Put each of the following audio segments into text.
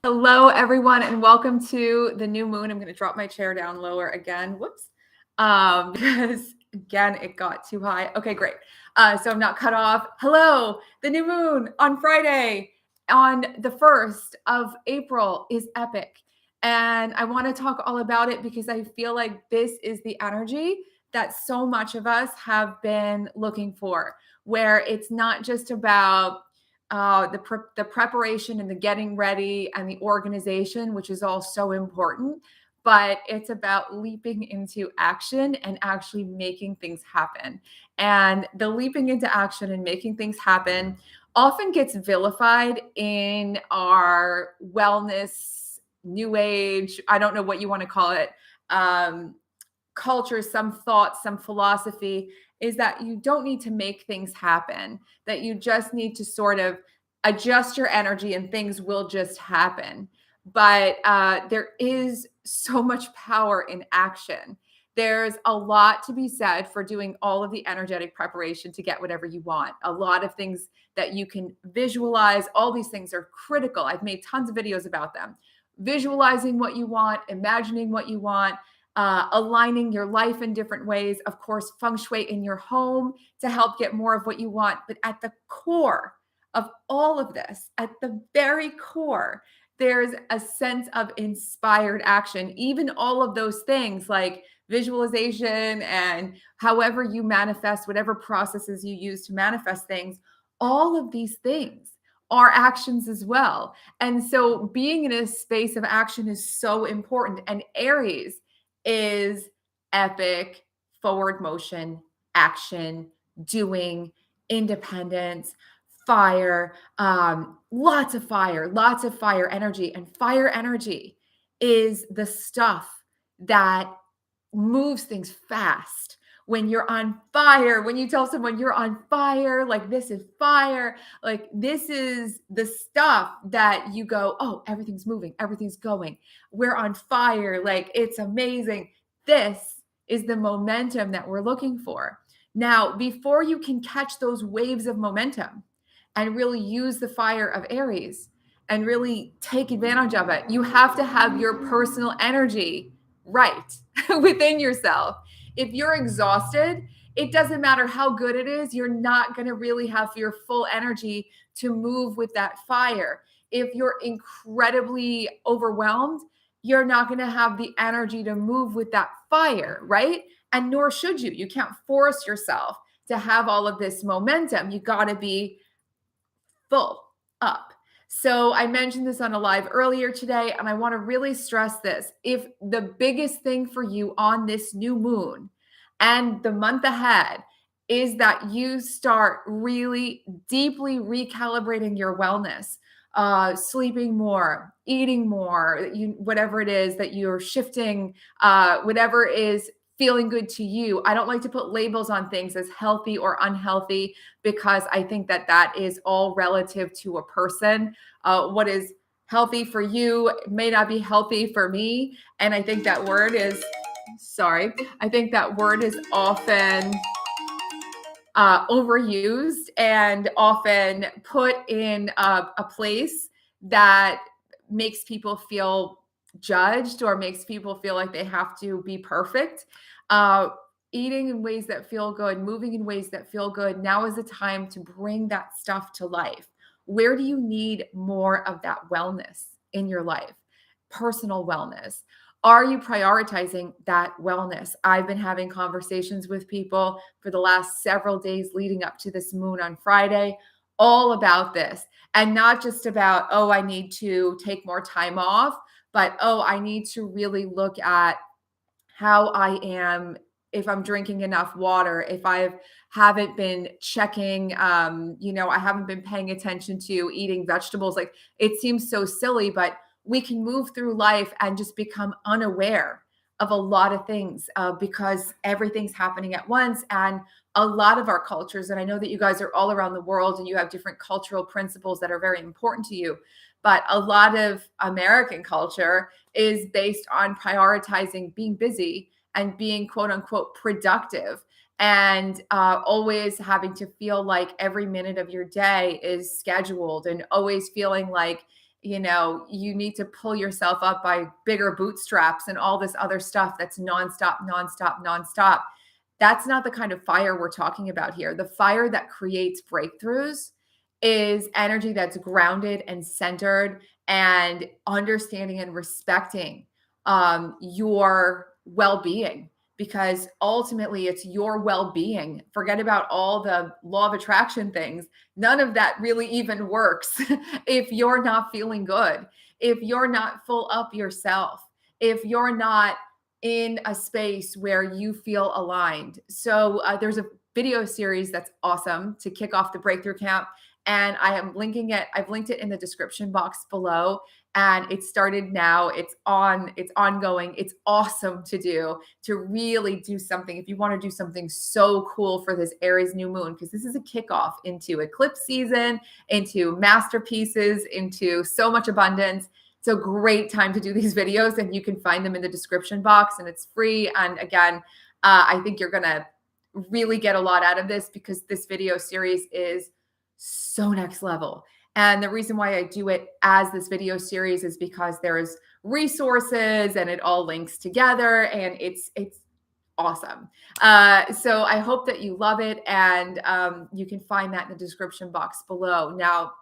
Hello, everyone, and welcome to the new moon. I'm going to drop my chair down lower again. Whoops. Because again, it got too high. Okay, great. So I'm not cut off. Hello, the new moon on Friday on the 1st of April is epic. And I want to talk all about it because I feel like this is the energy that so much of us have been looking for, where it's not just about the preparation and the getting ready and the organization, which is all so important, but it's about leaping into action and actually making things happen. And the leaping into action and making things happen often gets vilified in our wellness, new age, I don't know what you want to call it, culture, some thought, some philosophy is that you don't need to make things happen, that you just need to sort of adjust your energy and things will just happen. But there is so much power in action. There's a lot to be said for doing all of the energetic preparation to get whatever you want. A lot of things that you can visualize, all these things are critical. I've made tons of videos about them. Visualizing what you want, imagining what you want, aligning your life in different ways. Of course, Feng Shui in your home to help get more of what you want. But at the core of all of this, at the very core, there's a sense of inspired action. Even all of those things like visualization and however you manifest, whatever processes you use to manifest things, all of these things are actions as well. And so being in a space of action is so important. And Aries is epic forward motion, action, doing, independence, fire, lots of fire energy. And fire energy is the stuff that moves things fast. When you're on fire, when you tell someone you're on fire, like this is fire, like this is the stuff that you go, oh, everything's moving, everything's going. We're on fire, like it's amazing. This is the momentum that we're looking for. Now, before you can catch those waves of momentum and really use the fire of Aries and really take advantage of it, you have to have your personal energy right within yourself. If you're exhausted, it doesn't matter how good it is, you're not going to really have your full energy to move with that fire. If you're incredibly overwhelmed, you're not going to have the energy to move with that fire, right? And nor should you. You can't force yourself to have all of this momentum. You got to be full up. So I mentioned this on a live earlier today, and I want to really stress this. If the biggest thing for you on this new moon and the month ahead is that you start really deeply recalibrating your wellness, sleeping more, eating more, whatever it is that you're shifting, whatever is feeling good to you. I don't like to put labels on things as healthy or unhealthy because I think that that is all relative to a person. What is healthy for you may not be healthy for me. And I think that word is, I think that word is often overused and often put in a place that makes people feel judged or makes people feel like they have to be perfect. Eating in ways that feel good, moving in ways that feel good. Now is the time to bring that stuff to life. Where do you need more of that wellness in your life? Personal wellness. Are you prioritizing that wellness? I've been having conversations with people for the last several days leading up to this moon on Friday, all about this. And not just about, oh, I need to take more time off, but, oh, I need to really look at how I am, if I'm drinking enough water, if I haven't been checking, I haven't been paying attention to eating vegetables. Like it seems so silly, but we can move through life and just become unaware of a lot of things because everything's happening at once. And a lot of our cultures, and I know that you guys are all around the world and you have different cultural principles that are very important to you, but a lot of American culture is based on prioritizing being busy and being quote unquote productive and always having to feel like every minute of your day is scheduled and always feeling like You need to pull yourself up by bigger bootstraps and all this other stuff that's nonstop, nonstop, nonstop. That's not the kind of fire we're talking about here. The fire that creates breakthroughs is energy that's grounded and centered and understanding and respecting your well-being, because ultimately it's your well-being. Forget about all the law of attraction things. None of that really even works if you're not feeling good, if you're not full up yourself, if you're not in a space where you feel aligned. So there's a video series that's awesome to kick off the breakthrough camp, and I am linking it. I've linked it in the description box below, and it started now. It's ongoing. It's awesome to really do something. If you want to do something so cool for this Aries new moon, because this is a kickoff into eclipse season, into masterpieces, into so much abundance. It's a great time to do these videos, and you can find them in the description box, and it's free. And again, I think you're going to really get a lot out of this, because this video series is so next level. And the reason why I do it as this video series is because there's resources and it all links together, and it's awesome. So I hope that you love it, and you can find that in the description box below. Now,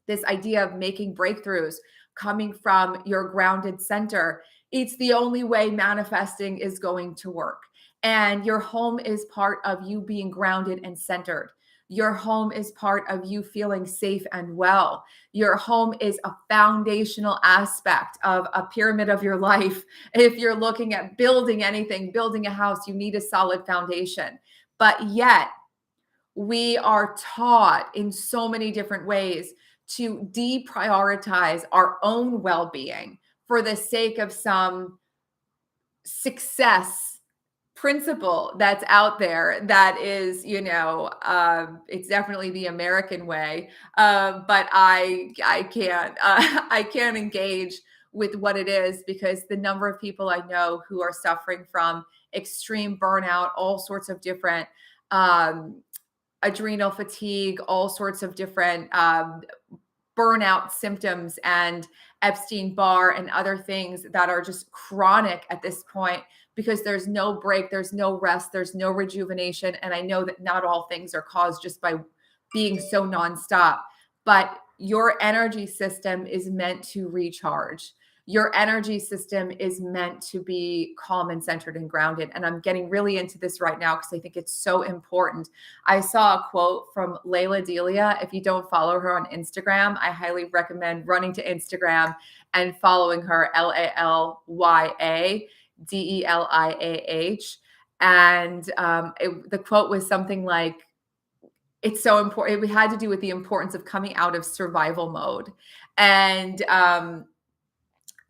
this idea of making breakthroughs coming from your grounded center, it's the only way manifesting is going to work. And your home is part of you being grounded and centered. Your home is part of you feeling safe and well. Your home is a foundational aspect of a pyramid of your life. If you're looking at building anything, building a house, you need a solid foundation. But yet, we are taught in so many different ways to deprioritize our own well-being for the sake of some success principle that's out there that is, it's definitely the American way, but I can't I can't engage with what it is, because the number of people I know who are suffering from extreme burnout, all sorts of different adrenal fatigue, all sorts of different burnout symptoms, and Epstein-Barr and other things that are just chronic at this point, because there's no break, there's no rest, there's no rejuvenation. And I know that not all things are caused just by being so nonstop, but your energy system is meant to recharge. Your energy system is meant to be calm and centered and grounded. And I'm getting really into this right now because I think it's so important. I saw a quote from Layla Delia. If you don't follow her on Instagram, I highly recommend running to Instagram and following her, LALYADELIAH. And the quote was something like, it's so important. It had to do with the importance of coming out of survival mode. And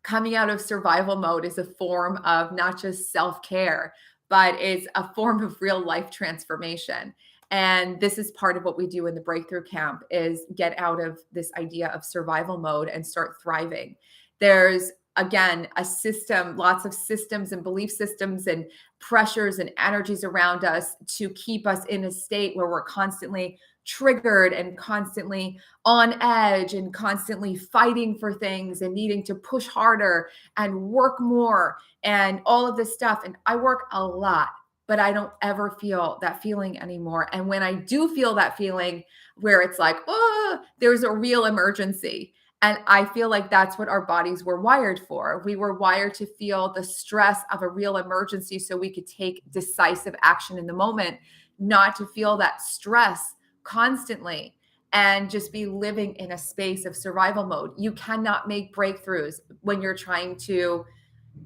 coming out of survival mode is a form of not just self-care, but it's a form of real life transformation. And this is part of what we do in the breakthrough camp, is get out of this idea of survival mode and start thriving. There's, again, a system, lots of systems and belief systems and pressures and energies around us to keep us in a state where we're constantly triggered and constantly on edge and constantly fighting for things and needing to push harder and work more and all of this stuff. And I work a lot, but I don't ever feel that feeling anymore. And when I do feel that feeling where it's like, oh, there's a real emergency. And I feel like that's what our bodies were wired for. We were wired to feel the stress of a real emergency so we could take decisive action in the moment, not to feel that stress constantly and just be living in a space of survival mode. You cannot make breakthroughs when you're trying to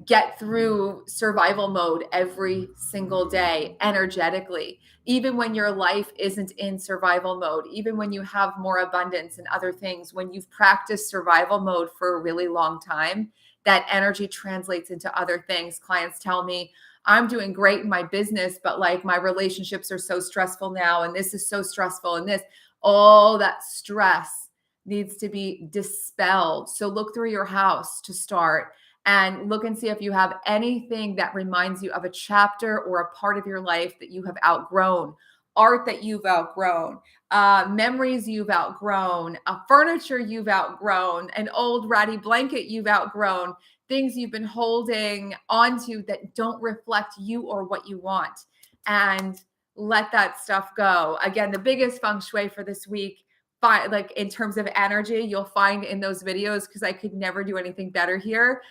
get through survival mode every single day energetically. Even when your life isn't in survival mode, even when you have more abundance and other things, when you've practiced survival mode for a really long time, that energy translates into other things. Clients tell me, I'm doing great in my business, but like my relationships are so stressful now, and this is so stressful, and this, all that stress needs to be dispelled. So look through your house to start and look and see if you have anything that reminds you of a chapter or a part of your life that you have outgrown, art that you've outgrown, memories you've outgrown, furniture you've outgrown, an old ratty blanket you've outgrown, things you've been holding onto that don't reflect you or what you want. And let that stuff go. Again, the biggest feng shui for this week, like in terms of energy, you'll find in those videos, because I could never do anything better here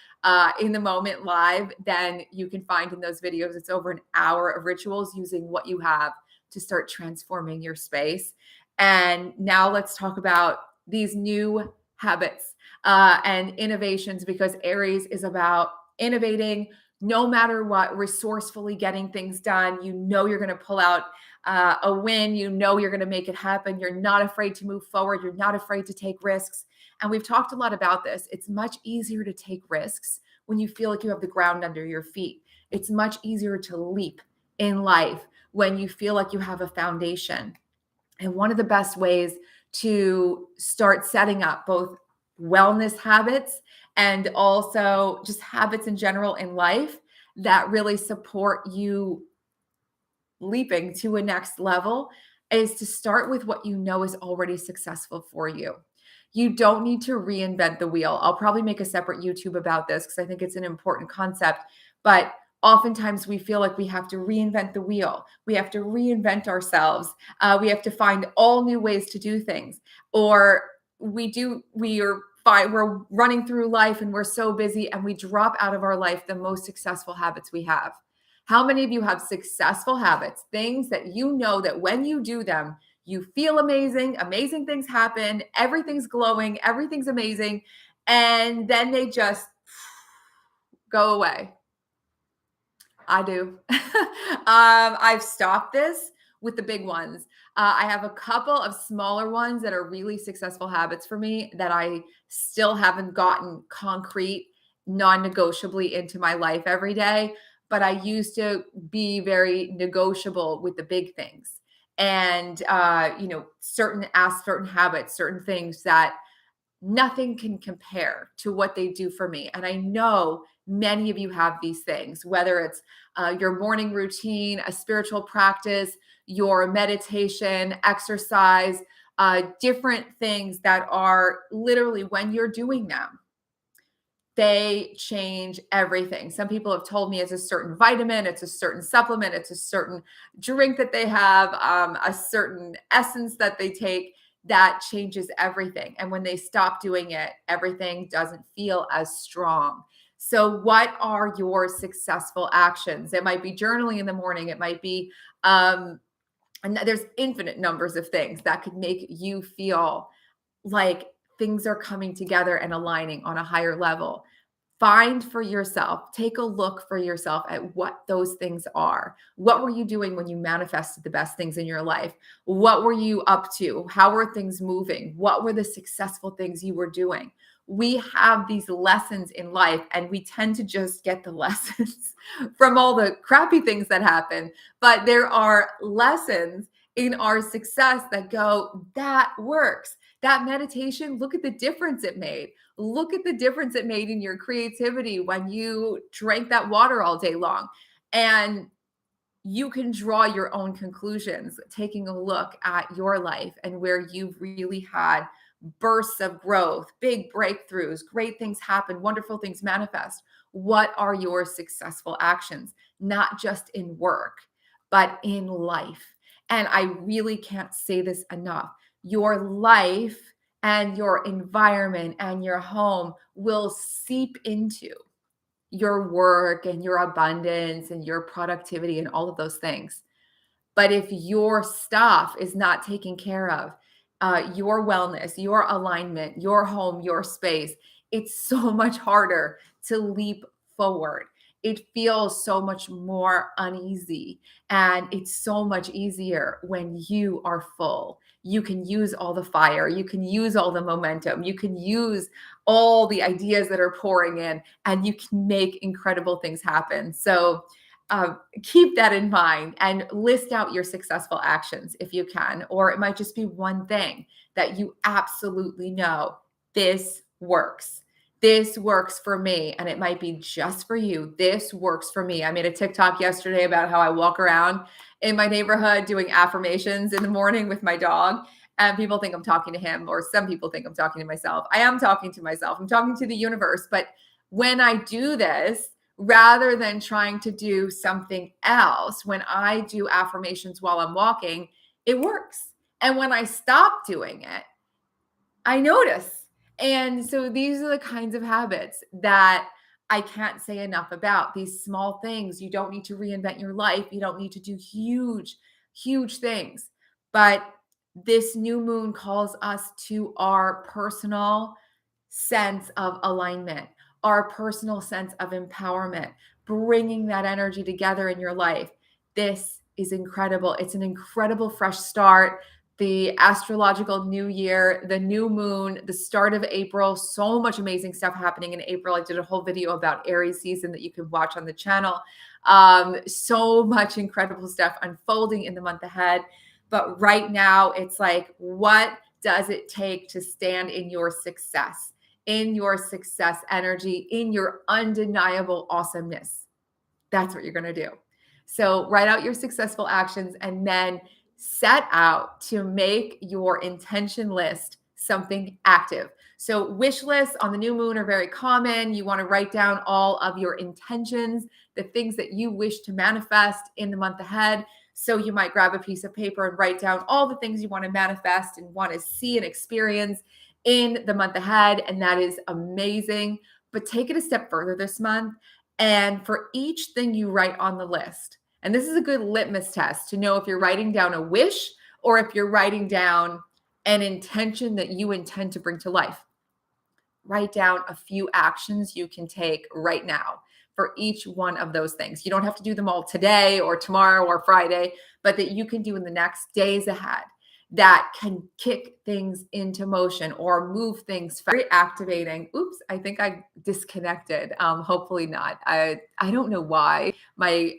in the moment live than you can find in those videos. It's over an hour of rituals using what you have to start transforming your space. And now let's talk about these new habits and innovations, because Aries is about innovating no matter what, resourcefully getting things done. You know you're going to pull out a win. You know you're going to make it happen. You're not afraid to move forward. You're not afraid to take risks. And we've talked a lot about this. It's much easier to take risks when you feel like you have the ground under your feet. It's much easier to leap in life when you feel like you have a foundation. And one of the best ways to start setting up both wellness habits and also just habits in general in life that really support you leaping to a next level is to start with what you know is already successful for you. You don't need to reinvent the wheel. I'll probably make a separate YouTube about this because I think it's an important concept. But oftentimes we feel like we have to reinvent the wheel. We have to reinvent ourselves. We have to find all new ways to do things. Or we're running through life and we're so busy and we drop out of our life the most successful habits we have. How many of you have successful habits, things that you know that when you do them, you feel amazing, amazing things happen, everything's glowing, everything's amazing, and then they just go away? I do. I've stopped this with the big ones. I have a couple of smaller ones that are really successful habits for me that I still haven't gotten concrete, non-negotiably into my life every day. But I used to be very negotiable with the big things, and certain habits, certain things that nothing can compare to what they do for me. And I know many of you have these things, whether it's your morning routine, a spiritual practice, your meditation, exercise, different things that are literally, when you're doing them, they change everything. Some people have told me it's a certain vitamin, it's a certain supplement, it's a certain drink that they have, a certain essence that they take that changes everything. And when they stop doing it, everything doesn't feel as strong. So what are your successful actions? It might be journaling in the morning. It might be, and there's infinite numbers of things that could make you feel like things are coming together and aligning on a higher level. Find for yourself, take a look for yourself at what those things are. What were you doing when you manifested the best things in your life? What were you up to? How were things moving? What were the successful things you were doing? We have these lessons in life and we tend to just get the lessons from all the crappy things that happen. But there are lessons in our success that go, that works. That meditation, look at the difference it made. Look at the difference it made in your creativity when you drank that water all day long. And you can draw your own conclusions, taking a look at your life and where you've really had bursts of growth, big breakthroughs, great things happen, wonderful things manifest. What are your successful actions? Not just in work, but in life. And I really can't say this enough. Your life and your environment and your home will seep into your work and your abundance and your productivity and all of those things. But if your stuff is not taken care of, your wellness, your alignment, your home, your space, it's so much harder to leap forward. It feels so much more uneasy, and it's so much easier when you are full. You can use all the fire, you can use all the momentum, you can use all the ideas that are pouring in, and you can make incredible things happen. So keep that in mind and list out your successful actions if you can. Or it might just be one thing that you absolutely know, this works. This works for me. And it might be just for you. This works for me. I made a TikTok yesterday about how I walk around in my neighborhood doing affirmations in the morning with my dog. And people think I'm talking to him, or some people think I'm talking to myself. I am talking to myself. I'm talking to the universe. But when I do this, rather than trying to do something else, when I do affirmations while I'm walking, it works. And when I stop doing it, I notice. And so these are the kinds of habits that I can't say enough about. These small things. You don't need to reinvent your life. You don't need to do huge, huge things. But this new moon calls us to our personal sense of alignment, our personal sense of empowerment, bringing that energy together in your life. This is incredible. It's an incredible fresh start. The astrological new year, the new moon, the start of April, so much amazing stuff happening in April. I did a whole video about Aries season that you can watch on the channel. So much incredible stuff unfolding in the month ahead. But right now, it's like, what does it take to stand in your success, in your success energy, in your undeniable awesomeness? That's what you're going to do. So write out your successful actions and then set out to make your intention list something active. So wish lists on the new moon are very common. You want to write down all of your intentions, the things that you wish to manifest in the month ahead. So you might grab a piece of paper and write down all the things you want to manifest and want to see and experience in the month ahead. And that is amazing. But take it a step further this month. And for each thing you write on the list, and this is a good litmus test to know if you're writing down a wish or if you're writing down an intention that you intend to bring to life. Write down a few actions you can take right now for each one of those things. You don't have to do them all today or tomorrow or Friday, but that you can do in the next days ahead that can kick things into motion or move things. Very activating. Oops, I think I disconnected. Hopefully not. I don't know why. My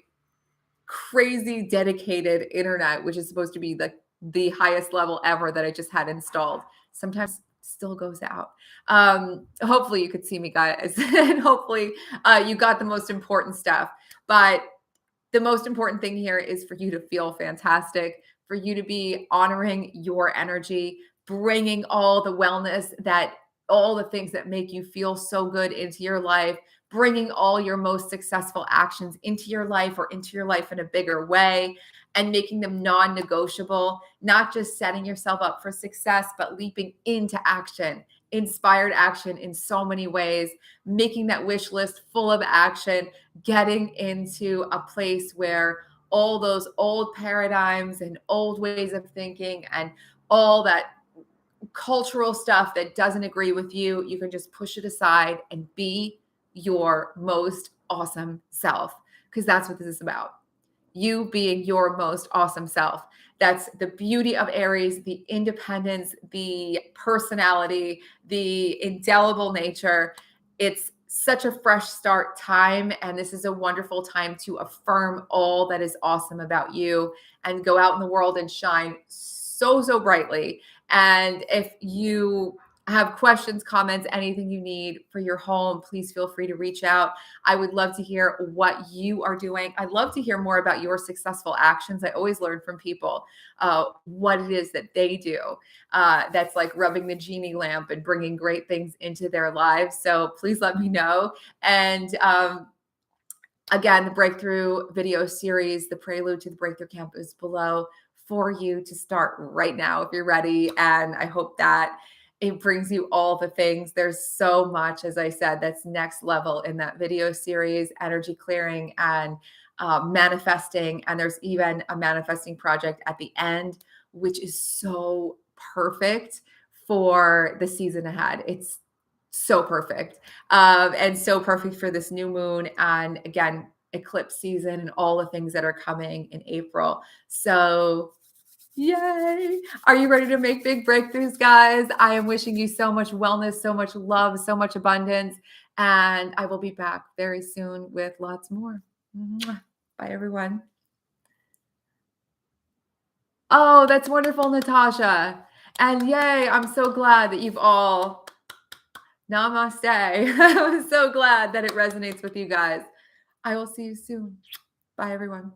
crazy dedicated internet, which is supposed to be like the highest level ever that I just had installed, sometimes still goes out. Hopefully you could see me, guys, and hopefully you got the most important stuff. But the most important thing here is for you to feel fantastic, for you to be honoring your energy, bringing all the wellness, that all the things that make you feel so good into your life, bringing all your most successful actions into your life or into your life in a bigger way and making them non-negotiable, not just setting yourself up for success, but leaping into action, inspired action in so many ways, making that wish list full of action, getting into a place where all those old paradigms and old ways of thinking and all that cultural stuff that doesn't agree with you, you can just push it aside and be your most awesome self, because that's what this is about. You being your most awesome self. That's the beauty of Aries, the independence, the personality, the indelible nature. It's such a fresh start time. And this is a wonderful time to affirm all that is awesome about you and go out in the world and shine so, so brightly. And if you have questions, comments, anything you need for your home, please feel free to reach out. I would love to hear what you are doing. I'd love to hear more about your successful actions. I always learn from people what it is that they do that's like rubbing the genie lamp and bringing great things into their lives. So please let me know. And again, the Breakthrough video series, the prelude to the Breakthrough Camp is below for you to start right now if you're ready. And I hope that it brings you all the things. There's so much, as I said, that's next level in that video series, energy clearing and manifesting. And there's even a manifesting project at the end, which is so perfect for the season ahead. It's so perfect. And so perfect for this new moon. And again, eclipse season and all the things that are coming in April. So yay. Are you ready to make big breakthroughs, guys? I am wishing you so much wellness, so much love, so much abundance. And I will be back very soon with lots more. Mwah. Bye, everyone. Oh, that's wonderful, Natasha. And yay, I'm so glad that you've all namaste. I'm so glad that it resonates with you guys. I will see you soon. Bye, everyone.